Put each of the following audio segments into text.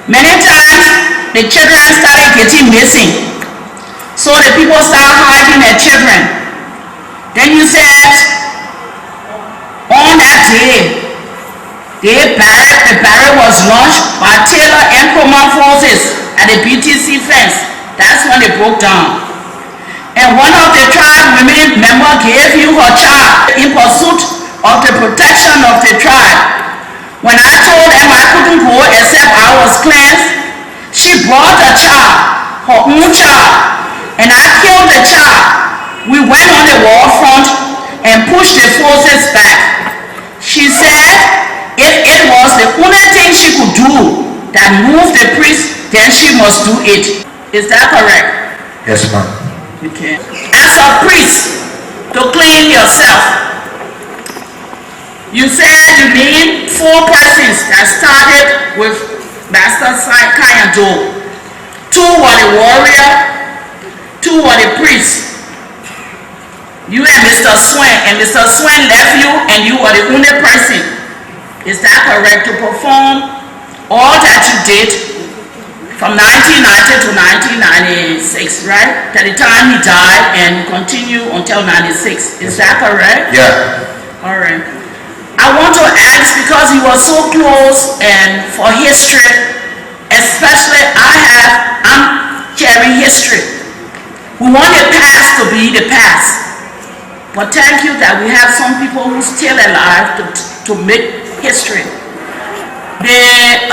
Many times the children started getting missing, so the people started hiding their children. Then you said on that day, the barrack was launched by Taylor and Command forces at the BTC fence. That's when they broke down. And one of the tribe women members gave you her child in pursuit of the protection of the tribe. When I told them I couldn't go except I was cleansed, she brought the child, her own child, and I killed the child. We went on the war front and pushed the forces back. She said if it was the only thing she could do that moved the priest, then she must do it. Is that correct? Yes, ma'am. Okay. As a priest, to clean yourself, you said you need 4 persons that started with Master Kayando. 2 were the warrior, 2 were the priest. You and Mr. Swain, and Mr. Swain left you and you were the only person. Is that correct? To perform all that you did from 1990 to 1996, right? At the time he died and continue until 96. Is that correct? Yeah. All right. I want to ask, because you were so close and for history, especially I'm carrying history. We want the past to be the past. But thank you that we have some people who are still alive to make history. They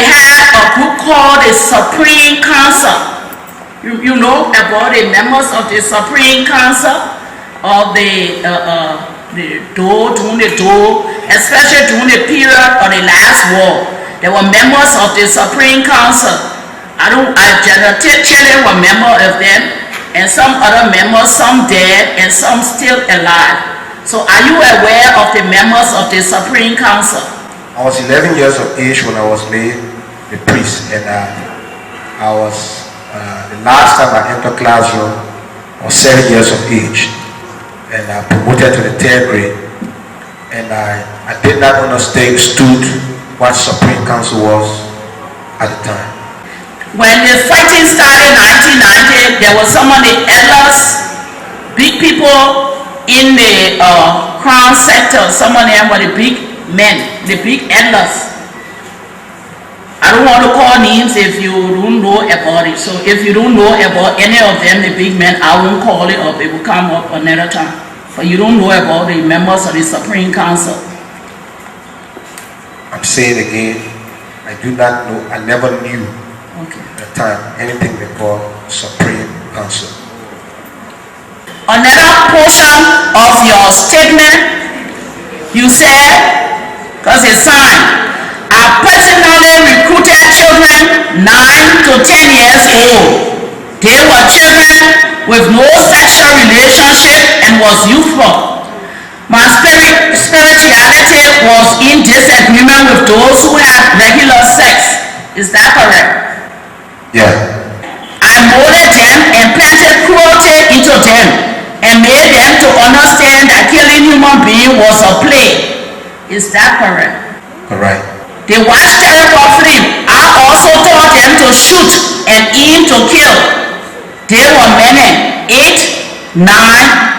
had a group called the Supreme Council. You know about the members of the Supreme Council of the during the door, especially during the period of the last war. There were members of the Supreme Council. General Chile were members of them, and some other members, some dead and some still alive. So are you aware of the members of the Supreme Council? I was 11 years of age when I was made a priest, and I was, the last time I entered classroom, I was 7 years of age, and I promoted to the 3rd grade, and I did not understand what Supreme Council was at the time. When the fighting started in 1990, there was some of the elders, big people in the crown sector. Some of them were the big men, the big elders. I don't want to call names if you don't know about it. So if you don't know about any of them, the big men, I won't call it up. It will come up another time. But you don't know about the members of the Supreme Council. I'm saying again, I do not know, I never knew at the time anything they call Supreme Council. Another portion of your statement, you said, because it's signed, I personally recruited children 9 to 10 years old. They were children with no sexual relationship and was youthful. My spirituality was in disagreement with those who had regular sex. Is that correct? Yeah. I molded them and planted cruelty into them and made them to understand that killing human beings was a play. Is that correct? Correct. They watched terrible film. I also taught them to shoot and aim to kill. They were many, 8, 9,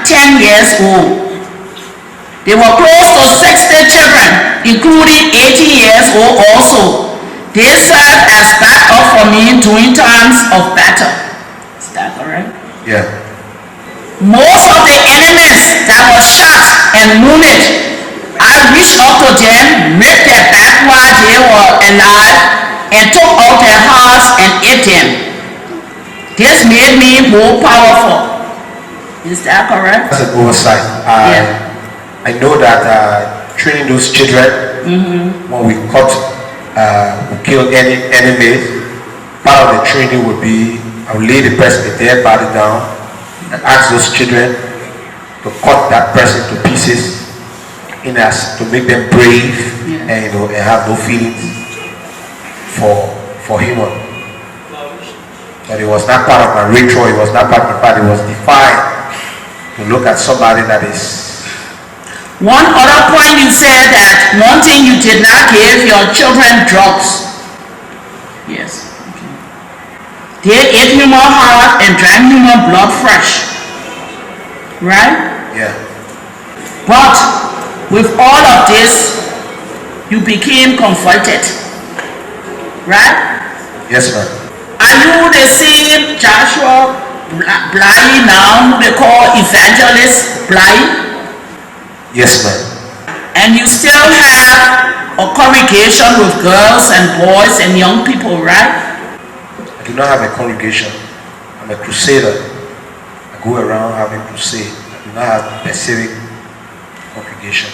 10 years old. They were close to 60 children, including 18 years old also. They served as backup for me during times of battle. Is that correct? Yeah. Most of the enemies that were shot and wounded, I reached up to them, ripped their back while they were alive, and took out their hearts and ate them. This made me more powerful. Is that correct? That's an oversight. I know that training those children, when we kill any enemy, part of the training would be, I will lay the person, the dead body down, and ask those children to cut that person to pieces, to make them brave, and and have no feelings for human. But it was not part of my ritual. It was not part of my part. It was defined to look at somebody that is One other point you said that one thing you did not give your children drugs. Yes. Okay. They ate human heart and drank human blood fresh. Right? Yeah. But with all of this, you became converted. Right? Yes, ma'am. Are you the same Joshua Blahyi now, who they call evangelist Blahyi? Yes, ma'am. And you still have a congregation with girls and boys and young people, right? I do not have a congregation. I'm a crusader. I go around having crusade. I do not have a specific congregation.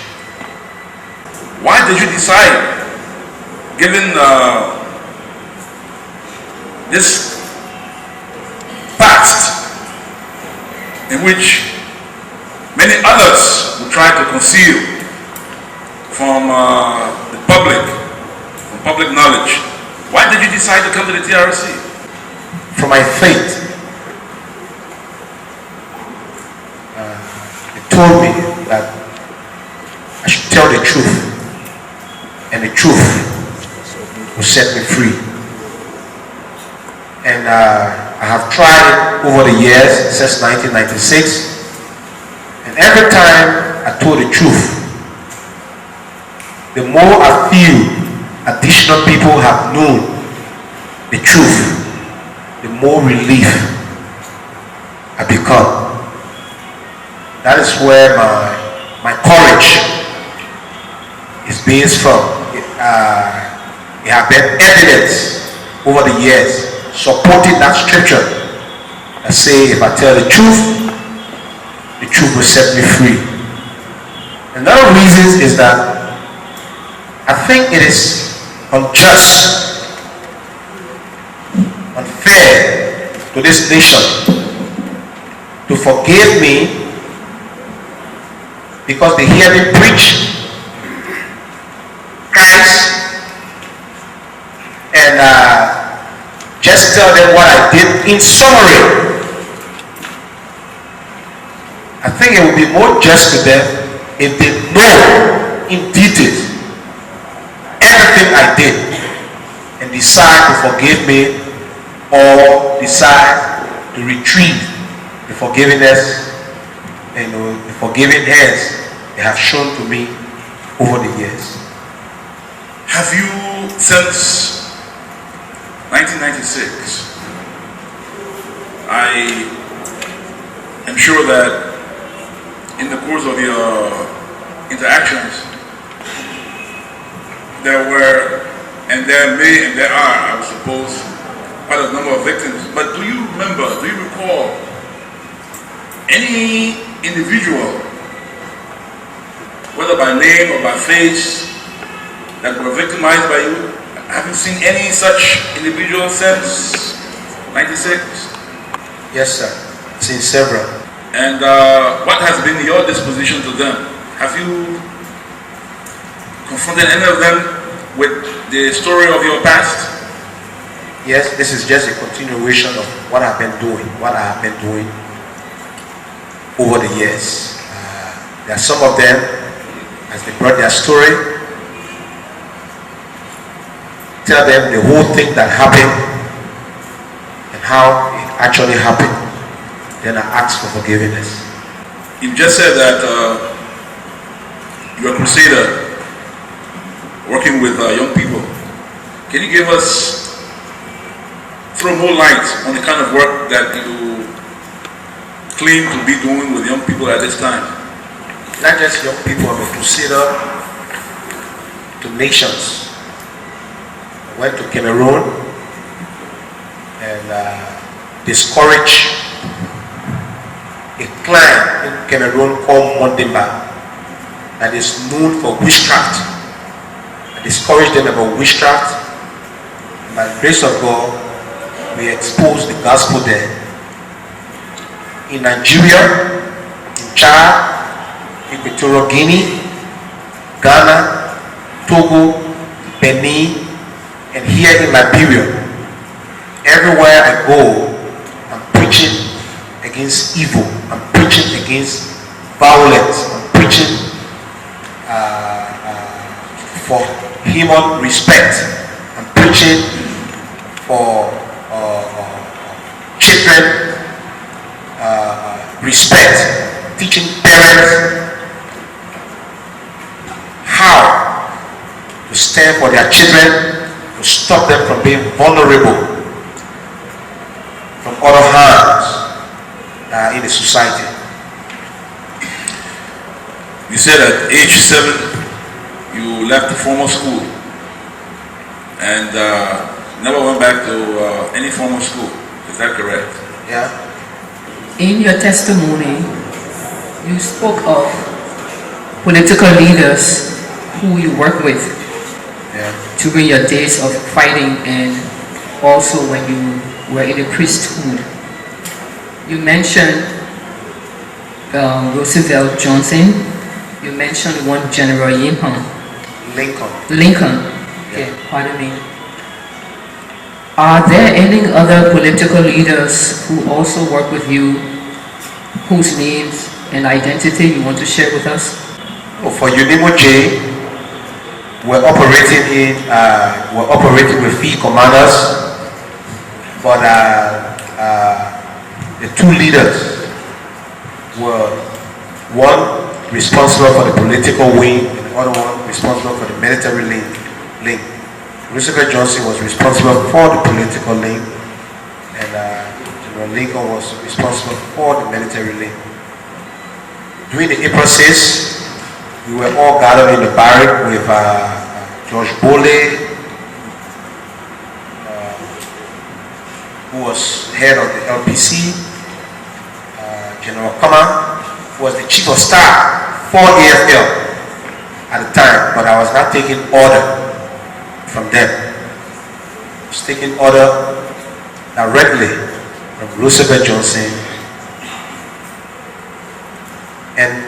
Why did you decide, given this past in which many others will try to conceal from the public, from public knowledge, why did you decide to come to the TRC? For my faith, it told me that I should tell the truth, and the truth will set me free. And I have tried over the years since 1996, and every time I told the truth, the more I feel additional people have known the truth, the more relief I become. That is where my courage is based from. It has been evidence over the years supporting that scripture that say if I tell the truth will set me free. Another reason is that I think it is unjust, unfair to this nation to forgive me because they hear me preach Christ and just tell them what I did in summary. I think it would be more just to them if they know in detail everything I did and decide to forgive me or decide to retrieve the forgiveness and the forgiving hands they have shown to me over the years. Have you, since 1996, I am sure that in the course of your interactions, there were, and there may, and there are, I would suppose, quite a number of victims. But do you remember, do you recall any individual, whether by name or by face, that were victimized by you? Have you seen any such individual since 96? Yes, sir. Seen several. And what has been your disposition to them? Have you confronted any of them with the story of your past? Yes, this is just a continuation of what I've been doing, over the years. There are some of them, as they brought their story, tell them the whole thing that happened and how it actually happened. Then I ask for forgiveness. You just said that you're a crusader working with young people. Can you give us, throw more light on the kind of work that you claim to be doing with young people at this time? Not just young people, I'm a crusader to nations. I went to Cameroon and discouraged a clan in Cameroon called Mondimba that is known for witchcraft. I discouraged them about witchcraft, and by the grace of God, we exposed the gospel there. In Nigeria, in Chad, Equatorial Guinea, Ghana, Togo, Benin, and here in Liberia. Everywhere I go, I'm preaching against evil. I'm preaching against violence. I'm preaching for human respect and preaching for children respect, teaching parents how to stand for their children, to stop them from being vulnerable from other harms in the society. You said at age 7 you left the formal school and never went back to any formal school. Is that correct? Yeah. In your testimony, you spoke of political leaders who you work with during your days of fighting and also when you were in the priesthood. You mentioned Roosevelt Johnson. You mentioned one General Lincoln. Okay, pardon me. Are there any other political leaders who also work with you, whose names and identity you want to share with us? For Unimo J, we're operating with field commanders, but the two leaders were one responsible for the political wing and the other one responsible for the military link. Roosevelt Johnson was responsible for the political link, and General Lincoln was responsible for the military link. During the April 6th, we were all gathered in the barrack with George Bole, who was head of the LPC, General Kama, who was the chief of staff for AFL at the time, but I was not taking order from them. I was taking order directly from Roosevelt Johnson and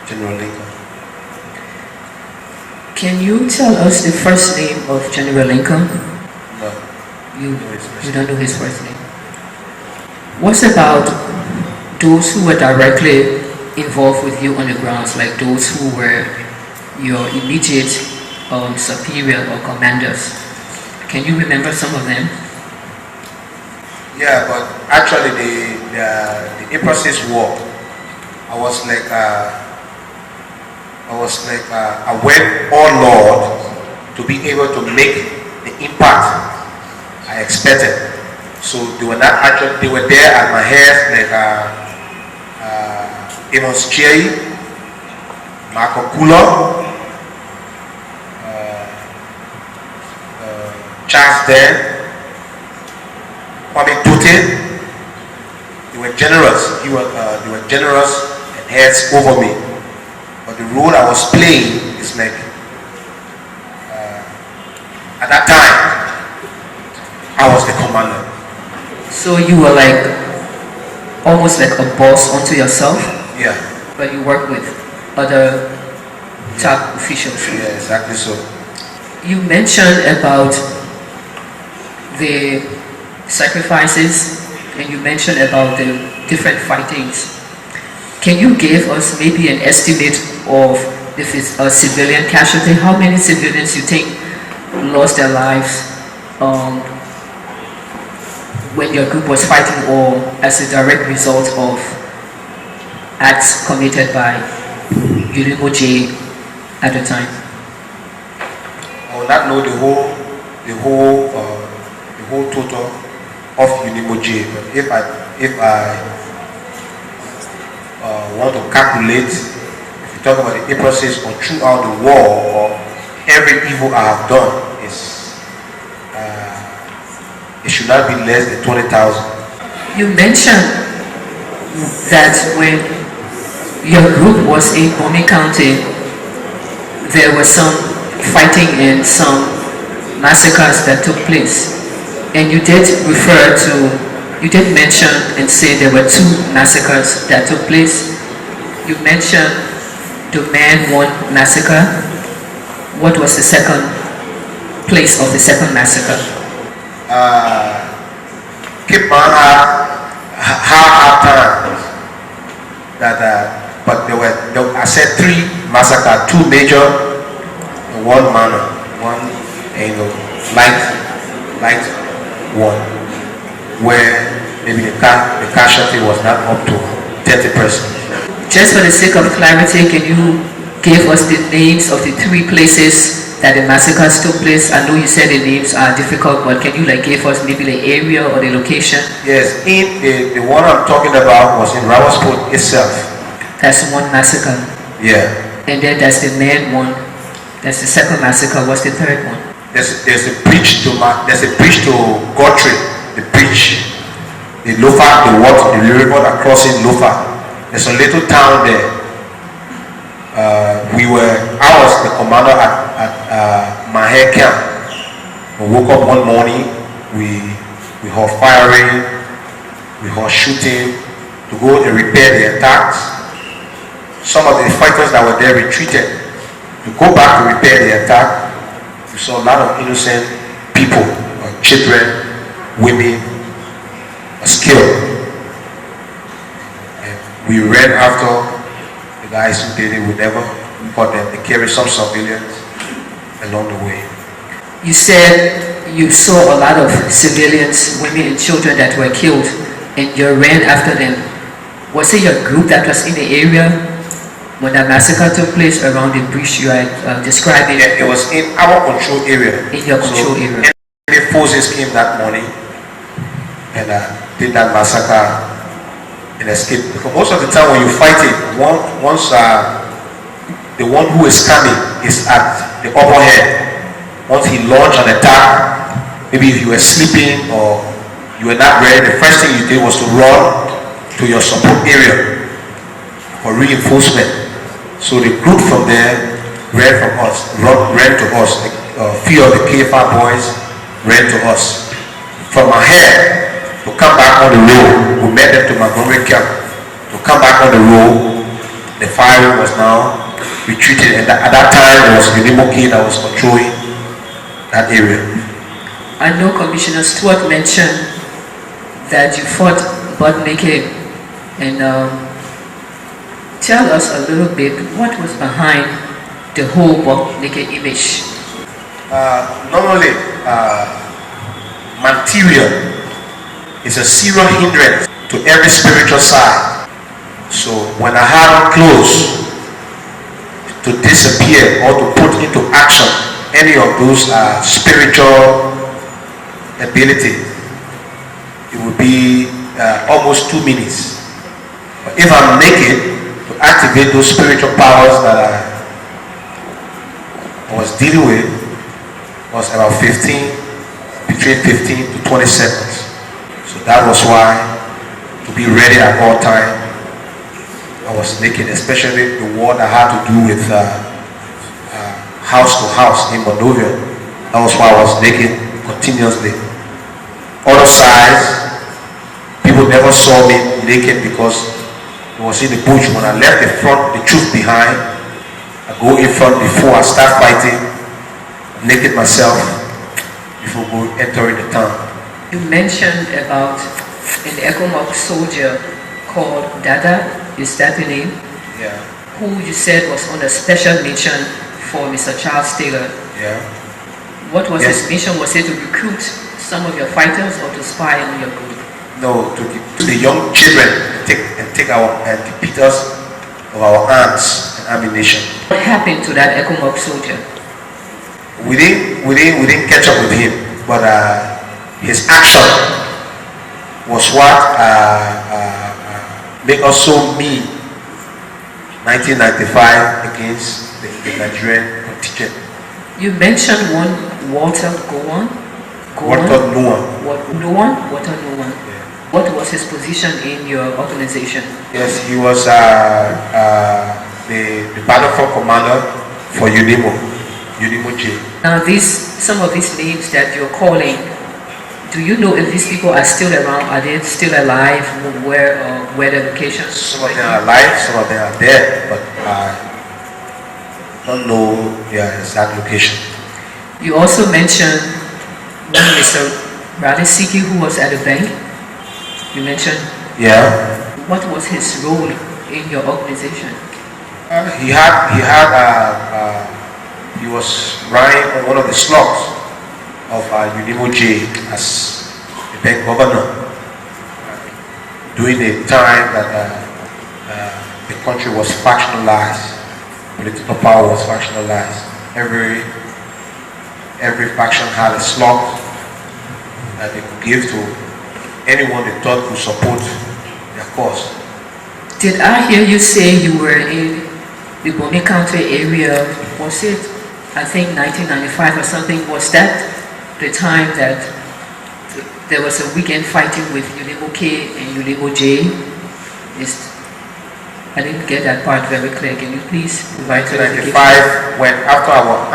General Lincoln. Can you tell us the first name of General Lincoln? No. You don't know his first name. What about those who were directly involved with you on the grounds, like those who were your immediate superior or commanders? Can you remember some of them? Yeah, but actually the April 6th war, I went Warlord to be able to make the impact I expected. So they were not actually, they were there at my head, like Amos Cherry, Marco Kula, Charles Dan, Kwame Tote. They were generous. They were generous and heads over me. But the role I was playing is like, at that time, I was the commander. So you were like, almost like a boss unto yourself? Yeah. But you work with other top officials? Yeah, exactly so. You mentioned about the sacrifices and you mentioned about the different fightings. Can you give us maybe an estimate of if it's a civilian casualty? How many civilians you think lost their lives when your group was fighting, or as a direct result of acts committed by Unimo J at the time? I will not know the whole total of Unimo J, but if I want to calculate, if you talk about the April 6th or throughout the war, or every evil I have done, it should not be less than 20,000. You mentioned that when your group was in Bomi County, there was some fighting and some massacres that took place. And you did mention and say there were 2 massacres that took place. You mentioned the Man 1 massacre. What was the second place of the second massacre? Keep on hard times. But there were, I said 3 massacred two major and one minor, one light one, where maybe the casualty was not up to 30%. Just for the sake of clarity, can you give us the names of the three places that the massacres took place? I know you said the names are difficult, but can you give us maybe the area or the location? Yes, in the one I'm talking about was in Rawalsport itself. That's one massacre. Yeah. And then that's the main one. That's the second massacre. What's the third one? There's a bridge to Guthrie, the bridge, the Lofa, the river that crosses Lofa. There's a little town there. I was the commander at Mahe camp. We woke up one morning, we heard firing, we heard shooting to go and repair the attacks. Some of the fighters that were there retreated to go back to repair the attack. We saw a lot of innocent people, children, women, skilled. And we ran after the guys who did it. We never caught them. They carried some civilians along the way. You said you saw a lot of civilians, women and children that were killed, and you ran after them. Was it your group that was in the area when that massacre took place around the bridge you are describing? Yeah, it was in our control area. In your control area. Enemy forces came that morning and did that massacre and escaped. Because most of the time when you fight it, once the one who is coming is at the upper head. Once he launched an attack, maybe if you were sleeping or you were not ready, the first thing you did was to run to your support area for reinforcement. So the group from there ran to us. A few of the KFA boys ran to us. From our head to come back on the road, we met them to Montgomery camp. To come back on the road, the firing was now retreated, and at that time it was Unimoki that was controlling that area. I know Commissioner Stewart mentioned that you fought butt naked, and tell us a little bit what was behind the whole butt naked image. Normally, material is a serious hindrance to every spiritual side. So when I have clothes to disappear or to put into action any of those spiritual abilities, it would be almost 2 minutes. But if I'm naked, to activate those spiritual powers that I was dealing with was about between 15 to 20 seconds. So that was why, to be ready at all time, I was naked, especially the war that had to do with house to house in Monrovia. That was why I was naked continuously. Other sides, people never saw me naked because it was in the bush. When I left the truth behind, I go in front before I start fighting, naked myself before entering the town. You mentioned about an Ecomog soldier called Dada. Is that the name? Yeah. Who you said was on a special mission for Mr. Charles Taylor. Yeah. What was his mission? Was it to recruit some of your fighters or to spy on your group? No, to the young children and deplete us of our arms and ammunition. What happened to that Ecomog soldier? We didn't catch up with him, but his action was what made us so mean. 1995 against the Nigerian contingent. You mentioned one Walter Gowan. Walter Noah. Walter Noah. Yeah. What was his position in your organization? Yes, he was the battlefront commander for Unimo J. Now some of these names that you're calling, do you know if these people are still around? Are they still alive? Where their locations? Some of them are alive, some of them are dead, but I don't know their exact location. You also mentioned one Mr. Radisiki who was at the bank. You mentioned. Yeah. What was his role in your organization? He was running on one of the slots of Unimo J as the then governor during the time that the country was factionalized, political power was factionalized. Every faction had a slot that they could give to anyone they thought could support their cause. Did I hear you say you were in the Bonny County area? Was it, I think, 1995 or something? Was that the time that there was a weekend fighting with Unimo K and Unimo J? I didn't get that part very clear. Can you please provide 1995, when after our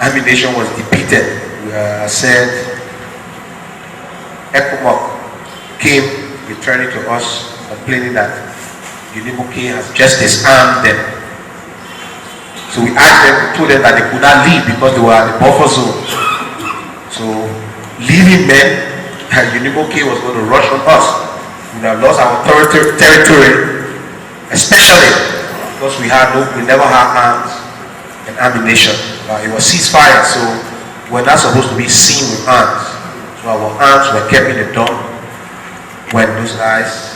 ammunition was depleted, I said ECOMOG came returning to us complaining that Unimo K has just disarmed them. So we asked them, told them that they could not leave because they were at the buffer zone. So leaving men, Unimo K was going to rush on us. We would have lost our territory, especially because we never had arms and ammunition. It was ceasefire, so we're not supposed to be seen with arms. So our arms were kept in the dump when those guys,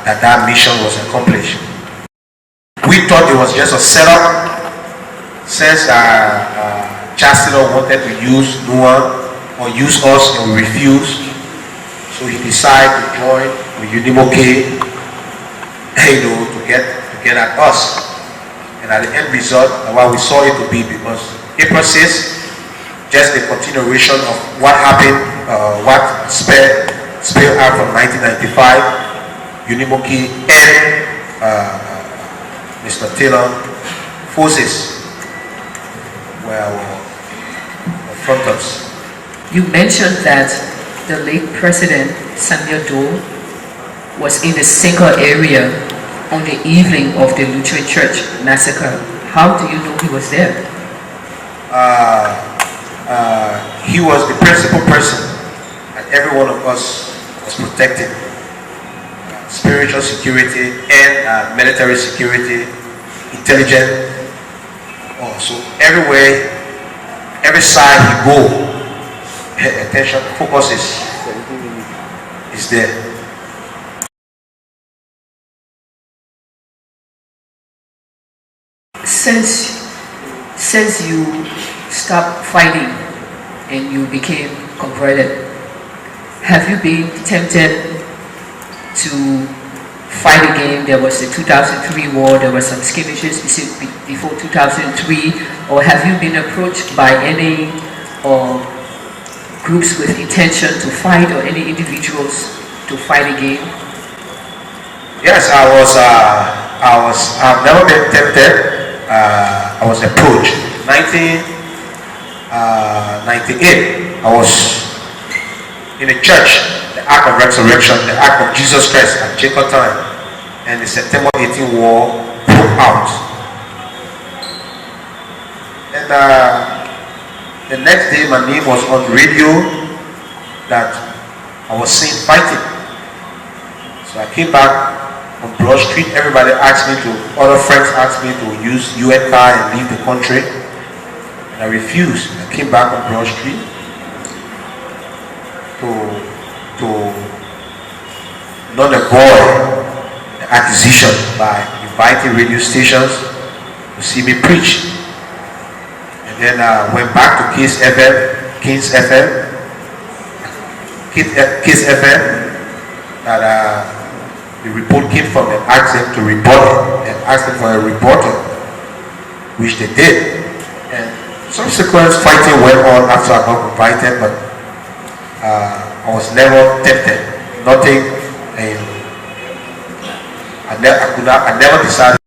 that mission was accomplished. We thought it was just a setup since Chancellor wanted to use Noah or use us and we refused. So he decided to join with Unimo K, to get at us. And at the end result, what we saw it to be, because April 6th, just the continuation of what happened, what spilled out from 1995. Unimo K and Mr. Taylor forces were front us. You mentioned that the late President Samuel Doe was in the single area on the evening of the Lutheran Church massacre. How do you know he was there? He was the principal person, and every one of us was protected. Spiritual security and military security, intelligence. So everywhere, every side you go, attention, focus is there. Since you stopped fighting and you became converted, have you been tempted to fight again? There was the 2003 war, there were some skirmishes before 2003, or have you been approached by any groups with intention to fight or any individuals to fight again? Yes, I've never been tempted. I was approached. 1998, I was in a church, the Ark of Resurrection, the Ark of Jesus Christ at Jacob time, and the September 18 war broke out. And the next day my name was on radio that I was seen fighting. So I came back on Broad Street. Everybody asked me to, other friends asked me to use UN car and leave the country, and I refused. I came back on Broad Street to not avoid the accusation by inviting radio stations to see me preach. And then I went back to Kiss FM, that the report came from and asked them to report it, and asked them for a reporter, which they did. And subsequent fighting went on after I got invited, but I was never tempted. Nothing. I never decided